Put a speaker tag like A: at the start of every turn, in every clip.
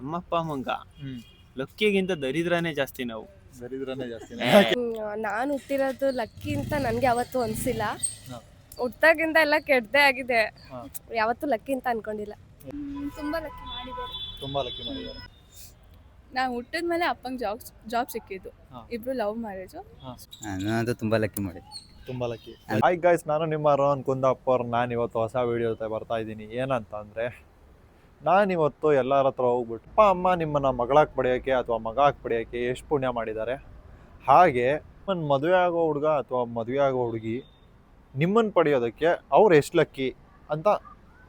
A: ನಮ್ಮಪ್ಪ ಅಮ್ಮಂಗ
B: ಹ್ಮ್
A: ಲಕ್ಕಿಗಿಂತ ದರಿದ್ರನೇ ಜಾಸ್ತಿ ನಾವು.
B: ದರಿದ್ರನೇ ಜಾಸ್ತಿ.
C: ನಾನು ಹುಟ್ಟಿರೋದು ಲಕ್ಕಿ ಅಂತ ನನಗೆ ಯಾವತ್ತೂ ಅನಿಸಿಲ್ಲ.
B: ಹಾ.
C: ಹುಟ್ಟಾಗಿಂದ ಎಲ್ಲ ಕೆಟ್ಟದೇ ಆಗಿದೆ.
B: ಹಾ.
C: ಯಾವತ್ತೂ ಲಕ್ಕಿ ಅಂತ ಅನ್ಕೊಂಡಿಲ್ಲ.
D: ತುಂಬ ಲಕ್ಕಿ ಮಾಡಿದ್ದಾರೆ.
B: ತುಂಬಾ ಲಕ್ಕಿ ಮಾಡಿದ್ದಾರೆ.
D: ನಾವು ಹುಟ್ಟಿದ ಮೇಲೆ ಅಪ್ಪಂಗೆ ಜಾಬ್ ಸಿಕ್ಕಿದ್ದು.
B: ಹಾ.
D: ಇಬ್ರು ಲವ್ ಮ್ಯಾರೇಜು.
E: ನಾನು ತುಂಬ ಲಕ್ಕಿ ಮಾಡಿದ್ದೆ.
B: ತುಂಬಾ ಲಕ್ಕಿ. ಹಾಯ್ ಗೈಸ್, ನಾನು ನಿಮ್ಮ ರೋಹನ್ ಕುಂದಾಪ್ ಅವ್ರು. ನಾನು ಇವತ್ತು ಹೊಸ ವಿಡಿಯೋ ಜೊತೆ ಬರ್ತಾ ಇದ್ದೀನಿ. ಏನಂತ ಅಂದರೆ, ನಾನಿವತ್ತು ಎಲ್ಲರ ಹತ್ರ ಹೋಗ್ಬಿಟ್ಟು ಅಪ್ಪ ಅಮ್ಮ ನಿಮ್ಮನ್ನು ಮಗಳಾಗಿ ಪಡೆಯೋಕ್ಕೆ ಅಥವಾ ಮಗಾಗಿ ಪಡೆಯೋಕ್ಕೆ ಎಷ್ಟು ಪುಣ್ಯ ಮಾಡಿದ್ದಾರೆ, ಹಾಗೆ ಒಂದು ಮದುವೆ ಆಗೋ ಹುಡುಗ ಅಥವಾ ಮದುವೆ ಆಗೋ ಹುಡುಗಿ ನಿಮ್ಮನ್ನು ಪಡೆಯೋದಕ್ಕೆ ಅವ್ರು ಎಷ್ಟು ಲಕ್ಕಿ ಅಂತ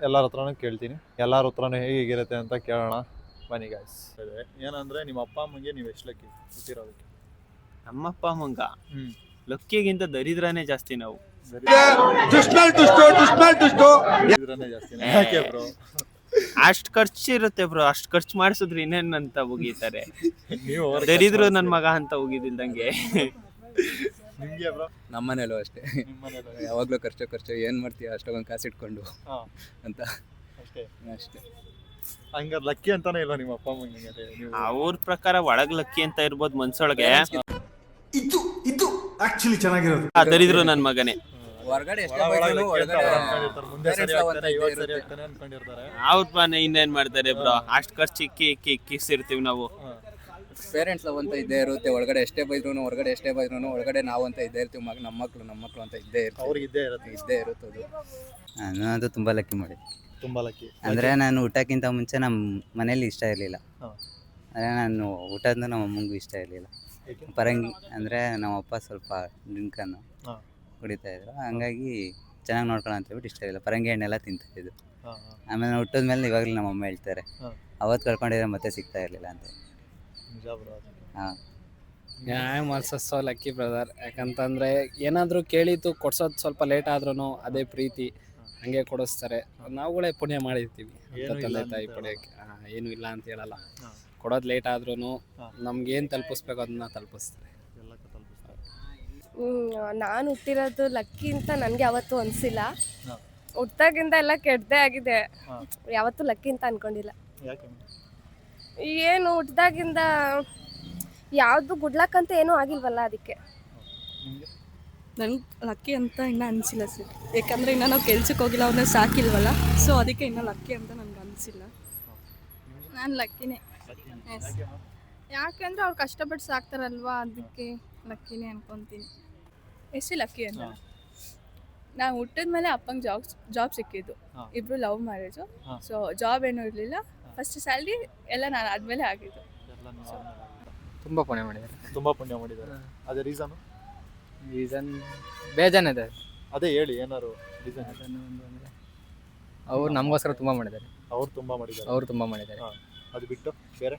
B: ಎಲ್ಲರ ಹತ್ರನೂ ಕೇಳ್ತೀನಿ. ಎಲ್ಲರ ಹತ್ರನೂ ಹೇಗಿರುತ್ತೆ ಅಂತ ಕೇಳೋಣ ಬನ್ನಿ ಗೈಸ್. ಏನಂದರೆ, ನಿಮ್ಮ ಅಪ್ಪ ಅಮ್ಮಂಗೆ ನೀವು ಎಷ್ಟು ಲಕ್ಕಿ ಹುಟ್ಟಿರೋದಕ್ಕೆ?
A: ನಮ್ಮಪ್ಪ ಅಮ್ಮಂಗ ಲಕ್ಕಿಗಿಂತ ದರಿದ್ರನೇ ಜಾಸ್ತಿ ನಾವು.
B: ದರಿದ್ರನೇ ಜಾಸ್ತಿ. ಯಾಕೆ ಬ್ರೋ?
A: ಅಷ್ಟ್ ಖರ್ಚು ಇರುತ್ತೆ ಬ್ರೋ, ಅಷ್ಟ್ ಖರ್ಚು ಮಾಡಿಸಿದ್ರೆ ಇನ್ನೇನ್ ಅಂತ ಉಗಿತಾರೆ.
B: ನೀವು
A: ದರಿದ್ರು ನನ್ ಮಗ ಅಂತ ಉಗಿದಿಲ್ದಂಗೆ.
B: ನಿಮಗೆ ಬ್ರೋ?
E: ನಮ್ಮನೇಲೂ ಅಷ್ಟೇ,
B: ನಿಮ್ಮನೇಲಿ
E: ಯಾವಾಗಲೂ ಖರ್ಚು ಏನು ಮಾಡ್ತೀಯ ಅಷ್ಟೊಂದು ಕಾಸು ಇಟ್ಕೊಂಡು ಅಂತ
B: ಅಷ್ಟೇ.
E: ಅಷ್ಟೇ.
B: ಹಂಗಾರೆ ಲಕ್ಕಿ ಅಂತಾನೆ ಇಲ್ಲ ನಿಮ್ಮ ಅಪ್ಪ ಅಮ್ಮಂಗೆ ನೀವು?
A: ಅವ್ರ ಪ್ರಕಾರ ಒಳಗ್ ಲಕ್ಕಿ ಅಂತ ಇರ್ಬೋದು ಮನ್ಸೊಳಗೆ.
F: ಇದು ಆಕ್ಚುಲಿ ಚೆನ್ನಾಗಿರೋದು.
A: ದರಿದ್ರು ನನ್ ಮಗನೇ.
E: ಹೊರಗಡೆ
A: ಅವ್ರ ಇನ್ನೇನ್ ಮಾಡ್ತಾರೆ ಬ್ರೋ, ಅಷ್ಟ್ ಖರ್ಚು ಇಕ್ಕಿಸಿರ್ತೀವಿ ನಾವು.
E: ಪೇರೆಂಟ್ಸ್ ಲವ್ ಅಂತ ಇದ್ದೇ ಇರುತ್ತೆ. ಒಳಗಡೆ ಎಷ್ಟೇ ಬೈದ್ರು ಒಳಗಡೆ ನಾವು ಅಂತ ಇದ್ದೇ ಇರ್ತೀವಿ. ನಮ್ಮ ಮಕ್ಕಳು ಅಂತ ಇದ್ದೇ ಇರ್ತೀವಿ.
B: ಅವ್ರಿಗೆ ಇದ್ದೇ ಇರುತ್ತೆ
E: ಅದು. ನಾನು ಅದು ತುಂಬ ಲಕ್ಕಿ ಮಾಡಿದ್ದೆ.
B: ತುಂಬಾ ಲಕ್ಕಿ
E: ಅಂದರೆ ನಾನು ಊಟಕ್ಕಿಂತ ಮುಂಚೆ ನಮ್ಮ ಮನೇಲಿ ಇಷ್ಟ ಇರಲಿಲ್ಲ.
B: ಹಾ.
E: ಅಂದರೆ ನಾನು ಊಟದಿಂದ ನಮ್ಮ ಅಮ್ಮಂಗೂ ಇಷ್ಟ ಇರಲಿಲ್ಲ.
B: ಏಕೆ?
E: ಪರಂಗಿ ಅಂದರೆ ನಮ್ಮಪ್ಪ ಸ್ವಲ್ಪ ಡ್ರಿಂಕನ್ನು
B: ಹಾ.
E: ಕುಡಿತಾ ಇದ್ರು, ಹಂಗಾಗಿ ಚೆನ್ನಾಗಿ ನೋಡ್ಕೊಳ್ಳೋ ಅಂತ ಹೇಳ್ಬಿಟ್ಟು ಇಷ್ಟ ಇರಲಿಲ್ಲ. ಪರಂಗಿ ಹಣ್ಣೆಲ್ಲ ತಿಂತಿದ್ದು.
B: ಹಾ.
E: ಆಮೇಲೆ ನಾನು ಹುಟ್ಟಿದ ಮೇಲೆ ಇವಾಗಲೂ ನಮ್ಮ ಅಮ್ಮ ಹೇಳ್ತಾರೆ,
B: ಹಾ.
E: ಅವತ್ತು ಕಳ್ಕೊಂಡಿದ್ರೆ ಮತ್ತೆ ಸಿಗ್ತಾ ಇರಲಿಲ್ಲ ಅಂತ.
B: ನಿಜ ಬ್ರೋ ಅದು.
E: ಹಾಂ.
G: I am also so lucky brother. ಯಾಕಂತಂದರೆ ಏನಾದರೂ ಕೇಳಿದ್ದು ಕೊಡ್ಸೋದು ಸ್ವಲ್ಪ ಲೇಟ್ ಆದ್ರೂ ಅದೇ ಪ್ರೀತಿ ಹಂಗೆ ಕೊಡಿಸ್ತಾರೆ. ನಾವುಗಳೇ ಪುಣ್ಯ ಮಾಡಿರ್ತೀವಿ
B: ಏನೂ ಇಲ್ಲ
G: ತಂದೆ
B: ಅಂತ
G: ತಾಯಿ
B: ಹೇಳಲ್ಲ.
G: ಪಡೆಯೋಕ್ಕೆ. ಏನೂ ಇಲ್ಲ ಅಂತ ಹೇಳಲ್ಲ.
B: ಹಾ.
G: ಕೊಡೋದು ಲೇಟ್ ಆದ್ರೂ
B: ಹಾ.
G: ನಮ್ಗೇನು ತಲುಪಿಸ್ಬೇಕು ಅದನ್ನ ತಲುಪಿಸ್ತಾರೆ.
B: ಎಲ್ಲಕ್ಕೂ ತಲುಪಿಸ್ತಾರೆ.
C: ನಾನು ಹುಟ್ಟಿರೋದು ಲಕ್ಕಿ ಅಂತ ನನಗೆ ಯಾವತ್ತೂ ಅನಿಸಿಲ್ಲ.
B: ಹಾ.
C: ಹುಟ್ಟಾಗಿಂದ ಎಲ್ಲ ಕೆಟ್ಟದೇ ಆಗಿದೆ.
B: ಹಾ.
C: ಯಾವತ್ತೂ ಲಕ್ಕಿ ಅಂತ ಅನ್ಕೊಂಡಿಲ್ಲ.
B: ಯಾಕೆ?
C: ಏನು ಹುಟ್ದಾಗಿಂದ ಯಾವುದು ಗುಡ್ ಲಕ್ ಅಂತ ಏನೂ ಆಗಿಲ್ವಲ್ಲ, ಅದಕ್ಕೆ.
B: ನಿಮಗೆ?
D: ನನಗೆ ಲಕ್ಕಿ ಅಂತ ಇನ್ನೂ ಅನಿಸಿಲ್ಲ ಸರ್. ಯಾಕಂದರೆ ಇನ್ನೂ ನಾವು ಕೆಲ್ಸಕ್ಕೆ ಹೋಗಿಲ್ಲ, ಅವ್ರನ್ನ ಸಾಕಿಲ್ವಲ್ಲ. ಸೊ ಅದಕ್ಕೆ ಇನ್ನೂ ಲಕ್ಕಿ ಅಂತ ನನಗೆ ಅನಿಸಿಲ್ಲ. ನಾನು ಲಕ್ಕಿನೇ. Yes. ಯಾಕೆಂದರೆ ಅವ್ರು ಕಷ್ಟಪಟ್ಟು ಸಾಕ್ತಾರಲ್ವಾ, ಅದಕ್ಕೆ ಲಕ್ಕಿನೇ ಅನ್ಕೊತೀನಿ. ಎಷ್ಟು ಲಕ್ಕಿ ಅಂತ ನಾವು ಹುಟ್ಟಿದ ಮೇಲೆ ಅಪ್ಪಂಗೆ ಜಾಬ್ ಸಿಕ್ಕಿದ್ದು.
B: ಹಾ.
D: ಇಬ್ರು ಲವ್ ಮ್ಯಾರೇಜು.
B: ಹಾ.
D: ಸೊ ಜಾಬ್ ಏನೂ ಇರಲಿಲ್ಲ. ಫಸ್ಟ್ ಸ್ಯಾಲ್ರಿ ಎಲ್ಲ ನಾನು ಆದಮೇಲೆ ಆಗಿದ್ದು.
B: ಎಲ್ಲ ನೀವು
G: ತುಂಬ ಪುಣ್ಯ ಮಾಡಿದ್ದಾರೆ.
B: ತುಂಬಾ ಪುಣ್ಯ ಮಾಡಿದ್ದಾರೆ. ಅದೇ ರೀಸನ್?
G: ರೀಸನ್ ಬೇಜಾನಿದೆ.
B: ಅದೇ ಹೇಳಿ, ಏನಾರು ರೀಸನ್?
G: ಅವ್ರು ನಮಗೋಸ್ಕರ ತುಂಬ ಮಾಡಿದ್ದಾರೆ.
B: ಅವ್ರು ತುಂಬಾ ಮಾಡಿದ್ದಾರೆ.
G: ಅವರು ತುಂಬ ಮಾಡಿದ್ದಾರೆ.
B: ಹಾ. ಅದು ಬಿಟ್ಟು ಬೇರೆ?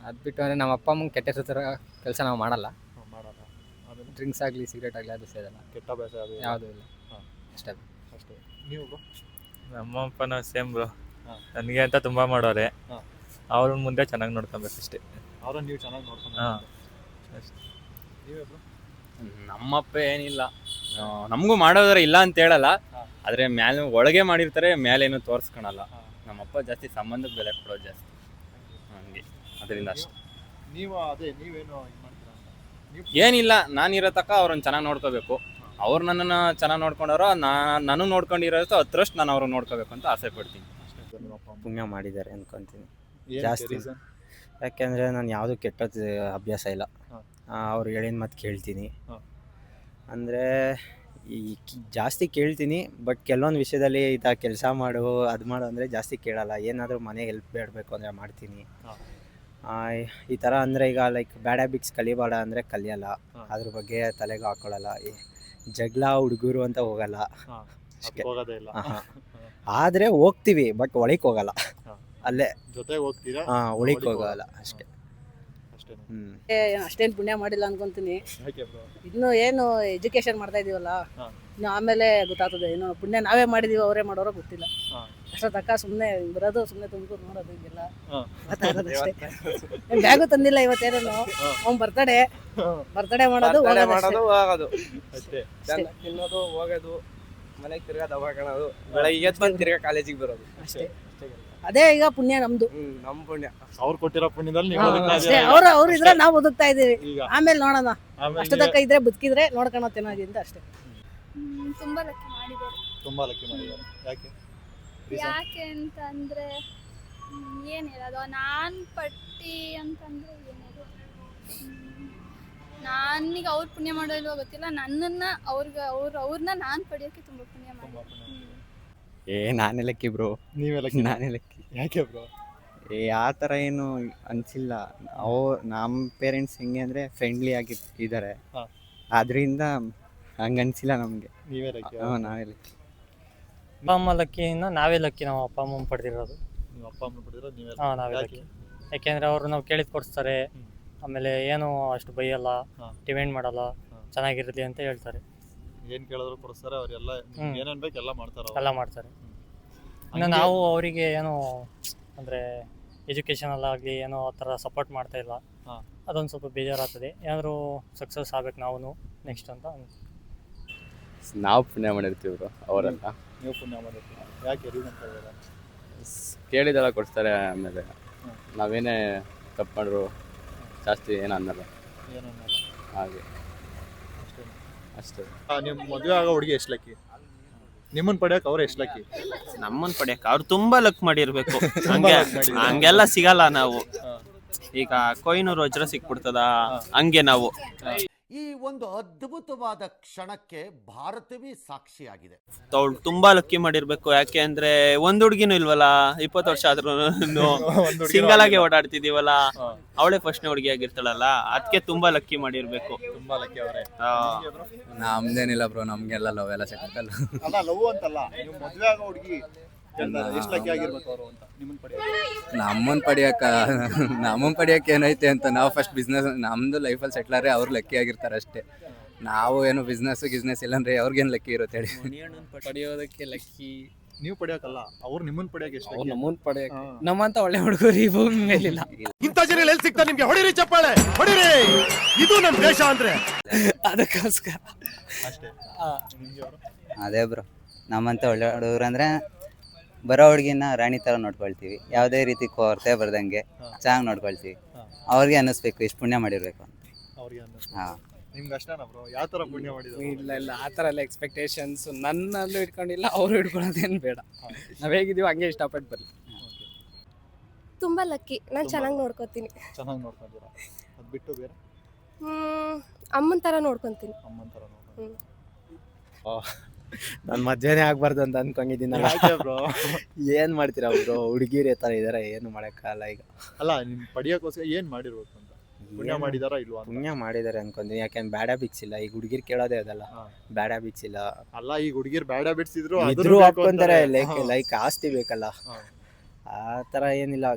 G: ಅದು ಬಿಟ್ಟು ಅಂದರೆ ನಮ್ಮ ಅಪ್ಪ ಅಮ್ಮಂಗೆ ಕೆಟ್ಟ ಹೆಸರು ಕೆಲಸ ನಾವು ಮಾಡಲ್ಲ.
B: ಮಾಡಲ್ಲ. ಆಮೇಲೆ
G: ಡ್ರಿಂಕ್ಸ್ ಆಗಲಿ ಸಿಗರೇಟ್ ಆಗಲಿ ಅದು ಸೇದಲ್ಲ,
B: ಕೆಟ್ಟ ಅಭ್ಯಾಸ ಅದು
G: ಯಾವುದೂ ಇಲ್ಲ.
B: ಹಾ.
G: ಅಷ್ಟೇ.
B: ಅಷ್ಟೇ. ನೀವು ಬ್ರೋ?
H: ನಮ್ಮಪ್ಪನ ಸೇಮ್ ಬ್ರೋ.
B: ಹಾ.
H: ನನಗೆ ಅಂತ ತುಂಬ ಮಾಡೋರೆ.
B: ಹಾ.
H: ಅವ್ರ ಮುಂದೆ ಚೆನ್ನಾಗಿ ನೋಡ್ಕೊಬೇಕು ಅಷ್ಟೇ.
B: ಅವ್ರನ್ನ ನೀವು ಚೆನ್ನಾಗಿ ನೋಡ್ಕೊಂಡು.
H: ಹಾ.
B: ನೀವೇ ಬ್ರೋ?
I: ನಮ್ಮಪ್ಪ ಏನಿಲ್ಲ, ನಮಗೂ ಮಾಡೋದ್ರೆ ಇಲ್ಲ ಅಂತ ಹೇಳಲ್ಲ.
B: ಹಾ.
I: ಆದರೆ ಮೇಲೆ ಒಳಗೆ ಮಾಡಿರ್ತಾರೆ, ಮೇಲೇನು ತೋರಿಸ್ಕೊಳಲ್ಲ.
B: ಹಾ.
I: ನಮ್ಮಪ್ಪ ಜಾಸ್ತಿ ಸಂಬಂಧಕ್ಕೆ ಬೆಲೆ ಕೊಡೋದು ಜಾಸ್ತಿ, ಹಂಗೆ. ಅದರಿಂದ ಅಷ್ಟೇ.
B: ನೀವು ಅದೇ ನೀವೇನು ಇದು ಮಾಡ್ತೀರಾ ಅಂತ? ನೀವು
I: ಏನಿಲ್ಲ, ನಾನಿರೋ ತನಕ ಅವ್ರನ್ನ ಚೆನ್ನಾಗಿ ನೋಡ್ಕೋಬೇಕು. ಅವ್ರು ನನ್ನನ್ನು ಚೆನ್ನಾಗಿ ನೋಡ್ಕೊಂಡವ್ರು, ನಾನು ನೋಡ್ಕೊಂಡಿರೋದು ಹತ್ರಷ್ಟು ನಾನು ಅವ್ರನ್ನ ನೋಡ್ಕೋಬೇಕು ಅಂತ ಆಸೆ ಪಡ್ತೀನಿ.
B: ಅಷ್ಟೇ. ನಿಮ್ಮ ಅಪ್ಪ ಅಮ್ಮ
E: ಪುಣ್ಯ ಮಾಡಿದ್ದಾರೆ ಅಂದ್ಕೊತೀನಿ.
B: ಏನಕ್ಕೆ
E: ಜಾಸ್ತಿ.
B: reason?
E: ಯಾಕೆಂದರೆ ನಾನು ಯಾವುದೂ ಕೆಟ್ಟದ್ದು ಅಭ್ಯಾಸ ಇಲ್ಲ.
B: ಹಾ.
E: ಅವ್ರು ಹೇಳಿದ ಮಾತು ಕೇಳ್ತೀನಿ.
B: ಹಾ.
E: ಅಂದರೆ ಜಾಸ್ತಿ ಕೇಳ್ತೀನಿ, ಬಟ್ ಕೆಲವೊಂದು ವಿಷಯದಲ್ಲಿ ಕೆಲಸ ಮಾಡು ಅದು ಮಾಡು ಅಂದರೆ ಜಾಸ್ತಿ ಕೇಳಲ್ಲ. ಏನಾದರೂ ಮನೆಗೆ ಹೆಲ್ಪ್ ಬೇಡಬೇಕು ಅಂದರೆ ಮಾಡ್ತೀನಿ.
B: ಹಾ.
E: ಈ ಥರ ಅಂದರೆ ಈಗ ಲೈಕ್ ಬ್ಯಾಡ್ ಹ್ಯಾಬಿಟ್ಸ್ ಕಲಿಬೇಡ ಅಂದರೆ ಕಲಿಯಲ್ಲ.
B: ಹಾ.
E: ಅದ್ರ ಬಗ್ಗೆ ತಲೆಗೆ ಹಾಕ್ಕೊಳ್ಳಲ್ಲ. ಜಗಳ ಹುಡುಗರು ಅಂತ ಹೋಗಲ್ಲ.
B: ಹಾ.
E: ಅಷ್ಟೇ.
B: ಅದಕ್ಕೆ ಹೋಗೋದೇ ಇಲ್ಲ.
E: ಆಹಾ. ಆದರೆ ಹೋಗ್ತೀವಿ, ಬಟ್ ಒಳಗೆ ಹೋಗಲ್ಲ.
B: ಹಾ.
E: ಅಲ್ಲೇ
B: ಜೊತೆಗೆ ಹೋಗ್ತೀರಾ?
E: ಒಳಗೆ ಹೋಗಲ್ಲ ಅಷ್ಟೇ.
B: ಅಷ್ಟೇ.
J: ಅಷ್ಟೇನು ಪುಣ್ಯ ಮಾಡಿಲ್ಲ ಅನ್ಕೊಂತೀನಿ.
B: ಯಾಕೆ ಬ್ರೋ?
J: ಇನ್ನು ಏನು ಎಜುಕೇಶನ್ ಮಾಡ್ತಾ ಇದೀವಲ್ಲ,
B: ಹಾ.
J: ಇನ್ನು ಆಮೇಲೆ ಗೊತ್ತಾಗ್ತದೆ. ಇನ್ನು ಪುಣ್ಯ ನಾವೇ ಮಾಡಿದೀವಿ, ಅವರೇ ಮಾಡೋರೋ ಗೊತ್ತಿಲ್ಲ.
B: ಹಾ.
J: ಅಷ್ಟೋ ತಕ್ಕ ಸುಮ್ಮನೆ ಬರೋದು, ಸುಮ್ಮನೆ ತುಮಕೂರು ನೋಡೋದು, ಹಿಂಗೆಲ್ಲ
B: ಹಾ.
J: ಅಷ್ಟೇ. ಬ್ಯಾಗು ತಂದಿಲ್ಲ ಇವತ್ತೇನು. ಅವ್ನು ಬರ್ತಡೇ ಮಾಡೋದು,
G: ಹೋಗೋದು
B: ಅಷ್ಟೇ.
G: ತಿನ್ನೋದು, ಹೋಗೋದು, ಮನೆಗೆ ತಿರ್ಗಾದ ಹೋಗೋದು, ಬೆಳಗ್ಗೆ ಎದ್ದು ಬಂದು ತಿರ್ಗಾ ಕಾಲೇಜಿಗೆ ಬರೋದು
J: ಅಷ್ಟೇ. ಅದೇ ಈಗ ಪುಣ್ಯ ನಮ್ದು.
A: ನಮ್ ಪುಣ್ಯ.
B: ಅವ್ರು ಕೊಟ್ಟಿರೋ ಪುಣ್ಯದಲ್ಲಿ ನೀವು
J: ಹಾ,
B: ಬದುಕ್ತಾ
J: ಅಷ್ಟೇ.
B: ಇದ್ದೀರಾ
J: ಅವ್ರು ಇದ್ರೆ ನಾವು ಬದುಕ್ತಾ ಇದೀವಿ.
B: ಈಗ
J: ಆಮೇಲೆ ನೋಡೋಣ,
B: ಆಮೇಲೆ
J: ಅಷ್ಟ ತನಕ ಇದ್ರೆ ಬದುಕಿದ್ರೆ ನೋಡ್ಕೊಳತ್ತೆ ಅನ್ನೋದ್ರಿಂದ ಅಷ್ಟೇ.
C: ತುಂಬಾ ಲಕ್ಕಿ ಮಾಡಿದ್ದಾರೆ.
B: ತುಂಬಾ ಲಕ್ಕಿ ಮಾಡಿದ್ದಾರೆ. ಯಾಕೆ?
C: ಯಾಕೆ ಅಂತಂದ್ರೆ ಏನ್ ಹೇಳೋದು, ನಾನ್ ಪಟ್ಟಿ ಅಂತಂದ್ರೆ ಏನ್ ಹೇಳೋದು, ನಾನೀಗ ಅವ್ರು ಪುಣ್ಯ ಮಾಡೋಲ್ವೋ ಗೊತ್ತಿಲ್ಲ, ನನ್ನನ್ನ ಅವ್ರನ್ನ ನಾನ್ ಪಡೆಯೋಕೆ ತುಂಬಾ ಪುಣ್ಯ ಮಾಡಿ.
E: ನಾನೇ ಲಕ್ಕಿ ಬ್ರೋ,
B: ನೀವೇ ಲಕ್ಕಿ.
E: ನಾನೇ ಲಕ್ಕಿ.
B: ಯಾಕೆ ಬ್ರೋ?
E: ಆ ಥರ ಏನು ಅನಿಸಿಲ್ಲ. ನಮ್ಮ ಪೇರೆಂಟ್ಸ್ ಹೆಂಗೆ ಅಂದರೆ ಫ್ರೆಂಡ್ಲಿ ಆಗಿ ಇದ್ದಾರೆ,
B: ಹಾ.
E: ಅದರಿಂದ ಹಂಗೆ ಅನಿಸಿಲ್ಲ ನಮಗೆ.
B: ನೀವೇ ಲಕ್ಕಿ.
E: ನಾವೇ ಲಕ್ಕಿ.
G: ಅಪ್ಪ ಅಮ್ಮ ಲಕ್ಕಿಯಿಂದ ನಾವೇ ಲಕ್ಕಿ, ನಾವು ಅಪ್ಪ ಅಮ್ಮ ಪಡೆದಿರೋದು.
B: ನೀವು ಅಪ್ಪ ಅಮ್ಮ ಪಡೆದಿರೋ ನೀವೇ
G: ಹಾಂ, ನಾವೇ ಲಕ್ಕಿ. ಯಾಕೆಂದರೆ ಅವರು ನಾವು ಕೇಳಿದ್ ಕೊಡಿಸ್ತಾರೆ, ಆಮೇಲೆ ಏನು ಅಷ್ಟು ಬೈಯಲ್ಲ,
B: ಹಾ.
G: ಡಿಮ್ಯಾಂಡ್ ಮಾಡಲ್ಲ,
B: ಹಾ.
G: ಚೆನ್ನಾಗಿರಲಿ ಅಂತ ಹೇಳ್ತಾರೆ,
B: ಏನ್ ಕೇಳಿದ್ರು ಕೊಡಿಸ್ತಾರೆ. ಅವರೆಲ್ಲ ಏನೇನ್ ಬೇಕು ಎಲ್ಲ ಮಾಡ್ತಾರೆ
G: ಎಲ್ಲ ಮಾಡ್ತಾರೆ. ಇನ್ನು ನಾವು ಅವರಿಗೆ ಏನು ಅಂದರೆ ಎಜುಕೇಷನಲ್ಲಾಗಲಿ ಏನೋ ಆ ಥರ ಸಪೋರ್ಟ್ ಮಾಡ್ತಾ ಇಲ್ಲ.
B: ಹಾ.
G: ಅದೊಂದು ಸ್ವಲ್ಪ ಬೇಜಾರಾಗ್ತದೆ. ಏನಾದರೂ ಸಕ್ಸಸ್ ಆಗ್ಬೇಕು ನಾವು ನೆಕ್ಸ್ಟ್ ಅಂತ.
I: ನಾವು ಪುಣ್ಯ ಮಾಡಿರ್ತೀವಿ ಬ್ರೋ, ಅವರೆಲ್ಲ
B: ನೀವು ಪುಣ್ಯ ಮಾಡಿರ್ತೀರ. ಯಾಕೆ? ರೀಸನ್ ಕೇಳಿದ್ರೆ
I: ಕೇಳಿದೆಲ್ಲ ಕೊಡ್ತಾರೆ. ಆಮೇಲೆ ನಾವೇನೇ ತಪ್ಪು ಮಾಡಿದ್ರು ಜಾಸ್ತಿ ಏನು ಅನ್ನಲ್ಲ,
B: ಏನು
I: ಹಾಗೆ
B: ಅಷ್ಟೇ.
I: ಅಷ್ಟೇ.
B: ನಿಮ್ ಮದುವೆ ಆಗೋ ಹುಡುಗಿ ಎಷ್ಟು ಲಕ್ಕಿ? ನಿಮ್ಮನ್ ಪಡೆಯಕ್ ಅವ್ರು ಎಷ್ಟು ಲಕ್ಕಿ?
A: ನಮ್ಮನ್ ಪಡೆಯಕ್ ಅವ್ರು ತುಂಬಾ ಲಕ್ ಮಾಡಿರ್ಬೇಕು. ಹಂಗೆಲ್ಲ ಸಿಗಲ್ಲ ನಾವು. ಈಗ ಕೊಯ್ನೂರು ವಜ್ರ ಸಿಕ್ಬಿಡ್ತದ, ಹಂಗೆ ನಾವು.
F: ಈ ಒಂದು ಅದ್ಭುತವಾದ ಕ್ಷಣಕ್ಕೆ ಭಾರತವೇ ಸಾಕ್ಷಿಯಾಗಿದೆ.
A: ಅವಳು ತುಂಬಾ ಲಕ್ಕಿ ಮಾಡಿರ್ಬೇಕು. ಯಾಕೆ ಅಂದ್ರೆ ಒಂದ್ ಹುಡ್ಗಿನೂ ಇಲ್ವಲ್ಲ, 20 ವರ್ಷ ಆದ್ರೂ ಸಿಂಗಲ್ ಆಗಿ ಓಡಾಡ್ತಿದೀವಲ್ಲ, ಅವಳೇ ಫಸ್ಟ್ನೇ ಹುಡುಗಿ ಆಗಿರ್ತಾಳಲ್ಲ, ಅದಕ್ಕೆ ತುಂಬಾ ಲಕ್ಕಿ ಮಾಡಿರ್ಬೇಕು.
B: ತುಂಬಾ ಲಕ್ಕಿ ಅವರೇ.
E: ನಮ್ದೇನಿಲ್ಲ ಬ್ರೋ, ನಮಗೆಲ್ಲ ಲವ್ ಎಲ್ಲ ಸಿಕ್ಕಲ್ಲ.
B: ಅಲ್ಲ, ಲವ್ ಅಂತಲ್ಲ, ನೀವು ಮದುವೆ ಆಗೋ ಹುಡುಗಿ ಎಷ್ಟು ಲಕ್ಕಿ ಆಗಿರ್ಬೇಕು ಅವರು ಅಂತ ನಿಮ್ಮನ್ ಪಡೆಯಕ್ಕೆ.
E: ನಮ್ಮನ್ ಪಡಿಯಕ್ಕೆ ಏನೈತೆ ಅಂತ, ನಾವು ಫಸ್ಟ್ ಬಿಸ್ನೆಸ್ ನಮ್ದು ಲೈಫಲ್ಲಿ ಸೆಟ್ಲಾರೆ ಅವ್ರು ಲಕ್ಕಿ ಆಗಿರ್ತಾರೆ ಅಷ್ಟೇ. ನಾವು ಏನು ಗಿಸ್ನೆಸ್ ಇಲ್ಲಂದ್ರೆ ಅವ್ರಿಗೇನು ಲಕ್ಕಿ ಇರುತ್ತೆ ಹೇಳಿ.
G: ಪಡೆಯೋದಕ್ಕೆ ಲಕ್ಕಿ
B: ನೀವು ಪಡೆಯಕ್ಕಲ್ಲ, ಅವ್ರು ನಿಮ್ಮನ್ ಪಡೆಯಕ್ಕೆ ಎಷ್ಟು ಲಕ್ಕಿ?
G: ನಮ್ಮನ್ ಪಡೆಯಕ್ಕೆ ನಮ್ಮಂತ ಒಳ್ಳೆ ಹುಡುಗರು ಈ ಭೂಮಿ ಮೇಲಿಲ್ಲ.
F: ಇಂಥ ಜನ ಎಲ್ಲಿ ಸಿಗ್ತಾರೆ ನಿಮ್ಗೆ? ಹೊಡಿರಿ ಚಪ್ಪಾಳೆ, ಹೊಡಿರಿ. ಇದು ನಮ್ ದೇಶ ಅಂದ್ರೆ.
G: ಅದಕ್ಕೋಸ್ಕರ
B: ಅಷ್ಟೇ. ನಿಮ್ಗೆ ಅವರು?
E: ಅದೇ ಬ್ರೋ, ನಮ್ಮಂತ ಒಳ್ಳೆ ಹುಡುಗರು ಅಂದ್ರೆ ಬರೋ ಹುಡುಗಿನ ರಾಣಿ ಥರ ನೋಡ್ಕೊಳ್ತೀವಿ, ಯಾವುದೇ ರೀತಿ ಕೊರತೆ ಬರ್ದಂಗೆ ಚೆನ್ನಾಗಿ ನೋಡ್ಕೊಳ್ತೀವಿ. ಅವ್ರಿಗೆ ಅನ್ನಿಸ್ಬೇಕು ಇಷ್ಟು ಪುಣ್ಯ ಮಾಡಿರ್ಬೇಕು ಅಂತ.
B: ಅವ್ರಿಗೆ ಅನ್ನಿಸ್ತು.
E: ಹಾಂ,
B: ನಿಮ್ಗೆ ಅಷ್ಟೇನಾ ಬ್ರೋ? ಯಾವ ತರ ಪುಣ್ಯ ಮಾಡಿದ್ರು?
G: ಇಲ್ಲ ಆ ಥರ ಎಲ್ಲ ಎಕ್ಸ್ಪೆಕ್ಟೇಷನ್ಸ್ ನನ್ನಲ್ಲೂ ಇಟ್ಕೊಂಡಿಲ್ಲ, ಅವ್ರು ಇಟ್ಕೊಳ್ಳೋದೇನು ಬೇಡ. ನಾವು ಹೇಗಿದ್ದೀವಿ ಹಂಗೆ ಇಷ್ಟಪಟ್ಟು ಬರಲಿ.
C: ತುಂಬಾ ಲಕ್ಕಿ, ನಾನು ಚೆನ್ನಾಗಿ ನೋಡ್ಕೊತೀನಿ.
B: ಚೆನ್ನಾಗಿ ನೋಡ್ಕೊಂತೀರಾ? ಅದ್ ಬಿಟ್ಟು ಬೇರೆ?
C: ಅಮ್ಮನ ತರ ನೋಡ್ಕೊಂತೀನಿ.
B: ಅಮ್ಮನ್ ತರ ನೋಡ್ಕೊಂತೀರಾ?
E: ನಾನು ಮದ್ವೆನೇ ಆಗ್ಬಾರ್ದು ಅಂತ ಅನ್ಕೊಂಡಿದ್ದೀನಿ.
B: ಯಾಕೆ ಬ್ರೋ?
E: ಏನು ಮಾಡ್ತೀರಾ ಬ್ರೋ, ಹುಡುಗಿರು ಥರ ಇದಾರೆ, ಏನು ಮಾಡೋಕ್ಕಾಗಲ್ಲ ಈಗ.
B: ಅಲ್ಲ, ನಿಮ್ ಪಡೆಯಕ್ಕೋಸ್ಕರ ಏನ್ ಮಾಡಿರ್ಬೇಕು ಅಂತ? ಪುಣ್ಯ ಮಾಡಿದಾರಾ ಇಲ್ವಾ ಅಂತ?
E: ಪುಣ್ಯ ಮಾಡಿದ್ದಾರೆ ಅನ್ಕೊಂತೀನಿ. ಯಾಕೆಂದ್ರೆ ಬ್ಯಾಡ್ ಹ್ಯಾಬಿಟ್ಸ್ ಇಲ್ಲ, ಈಗ ಹುಡುಗಿರು ಕೇಳೋದೇ ಅದಲ್ಲ, ಬ್ಯಾಡ್ ಹ್ಯಾಬಿಟ್ಸ್ ಇಲ್ಲ.
B: ಅಲ್ಲ, ಈಗ ಹುಡುಗಿರ್ ಬ್ಯಾಡ್ ಹ್ಯಾಬಿಟ್ಸ್ ಇದ್ರು
E: ಹಾಕೊಂತಾರೆ, ಲೈಕ್ ಆಸ್ತಿ ಬೇಕಲ್ಲ, ಆ ಥರ ಏನಿಲ್ಲ.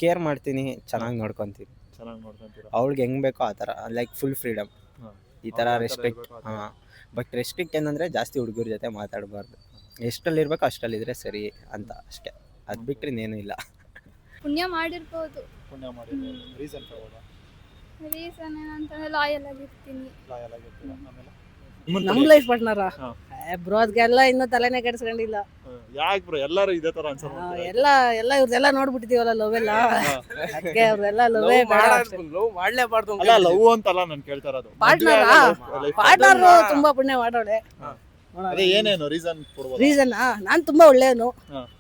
E: ಕೇರ್ ಮಾಡ್ತೀನಿ, ಚೆನ್ನಾಗಿ ನೋಡ್ಕೊತೀನಿ.
B: ಚೆನ್ನಾಗಿ ನೋಡ್ಕೊಂತೀರಾ?
E: ಅವಳಿಗೆ ಹೆಂಗ್ ಬೇಕೋ ಆ ಥರ, ಲೈಕ್ ಫುಲ್ ಫ್ರೀಡಮ್ ಈ ಥರ ರೆಸ್ಪೆಕ್ಟ್. ಹಾಂ, ಬಟ್ ರೆಸ್ಟ್ರಿಕ್ಟ್ ಏನಂದರೆ ಜಾಸ್ತಿ ಹುಡುಗರ ಜೊತೆ ಮಾತಾಡಬಾರ್ದು, ಎಷ್ಟಲ್ಲಿರ್ಬೇಕು ಅಷ್ಟಲ್ಲಿದ್ರೆ ಸರಿ ಅಂತ ಅಷ್ಟೇ. ಅದು ಬಿಟ್ಟರೆ ಇನ್ನೇನು ಇಲ್ಲ.
C: ಪುಣ್ಯ ಮಾಡಿರ್ಬೋದು.
B: ಪುಣ್ಯ ಮಾಡಿದ್ರೆ ರೀಸನ್ ತಗೋದಾ?
C: ರೀಸನ್ ಏನಂತಂದ್ರೆ ಲಾಯಲ್ ಆಗಿರ್ತೀನಿ.
B: ಲಾಯಲ್ ಆಗಿರ್ತೀರಾ? ಆಮೇಲೆ
J: ನಮ್ ಲೈಫ್ ಪಾರ್ಟ್ನರ
B: ಹಾ.
J: ಬ್ರೋ ಅದಕ್ಕೆಲ್ಲ ಇನ್ನೂ ತಲೆನೇ ಕೆಡಿಸ್ಕೊಂಡಿಲ್ಲ.
B: ಯಾಕೆ ಬ್ರೋ ಎಲ್ಲರೂ ಇದೇ ತರ ಆನ್ಸರ್ ಮಾಡ್ತಾರೆ?
J: ಎಲ್ಲ ಇವ್ರದೆಲ್ಲ ನೋಡ್ಬಿಟ್ಟಿದೀವಲ್ಲ ಲವ್ ಎಲ್ಲ, ಅದಕ್ಕೆ ಅವ್ರದೆಲ್ಲ ಲವ್ವೇ ಬೇಡ ಅಷ್ಟೇ.
G: ಮಾಡ್ಲೇಬಾರ್ದು.
B: ಅಲ್ಲ, ಲವ್ ಅಂತಲ್ಲ ನಾನು ಕೇಳ್ತಾ ಇರೋದು.
J: ಪಾರ್ಟ್ನರ್ ತುಂಬಾ ಪುಣ್ಯ ಮಾಡೋಳೆ.
B: ಅದೇ ಏನೇನು ರೀಸನ್ ಕೊಡ್ಬೋದು?
J: ರೀಸನ್ ನಾನ್ ತುಂಬಾ ಒಳ್ಳೆಯವನು,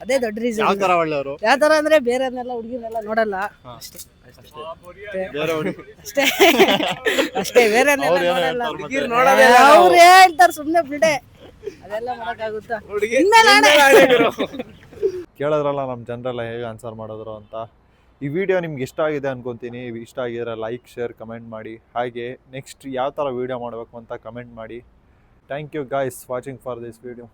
J: ಅದೇ ದೊಡ್ಡ ರೀಸನ್.
B: ಯಾವ ತರ ಒಳ್ಳೆಯವರು?
J: ಯಾವ ತರ ಅಂದ್ರೆ ಬೇರೆಯವ್ರನ್ನೆಲ್ಲ ಹುಡುಗಿನೆಲ್ಲ ನೋಡಲ್ಲ ಅಷ್ಟೇ.
B: ಬೇರೆ ಹುಡುಗಿ
J: ಅಷ್ಟೇ ಅಷ್ಟೇ, ಬೇರೆಯವ್ರನ್ನೆಲ್ಲ ನೋಡಲ್ಲ. ಅವ್ರು ಹೇಳ್ತಾರೆ ಸುಮ್ನೆ ಬಿಡೆ, ಅದೆಲ್ಲ ಮಾಡಕ್ಕಾಗುತ್ತಾ?
B: ಕೇಳಿದ್ರಲ್ಲ ನಮ್ಮ ಜನರೆಲ್ಲ ಹೇಗೆ ಆನ್ಸರ್ ಮಾಡಿದ್ರು ಅಂತ. ಈ ವಿಡಿಯೋ ನಿಮ್ಗೆ ಇಷ್ಟ ಆಗಿದೆ ಅನ್ಕೊಂತೀನಿ. ಇಷ್ಟ ಆಗಿದ್ರೆ ಲೈಕ್, ಶೇರ್, ಕಮೆಂಟ್ ಮಾಡಿ. ಹಾಗೆ ನೆಕ್ಸ್ಟ್ ಯಾವ ಥರ ವಿಡಿಯೋ ಮಾಡಬೇಕು ಅಂತ ಕಮೆಂಟ್ ಮಾಡಿ. Thank you guys watching for this video.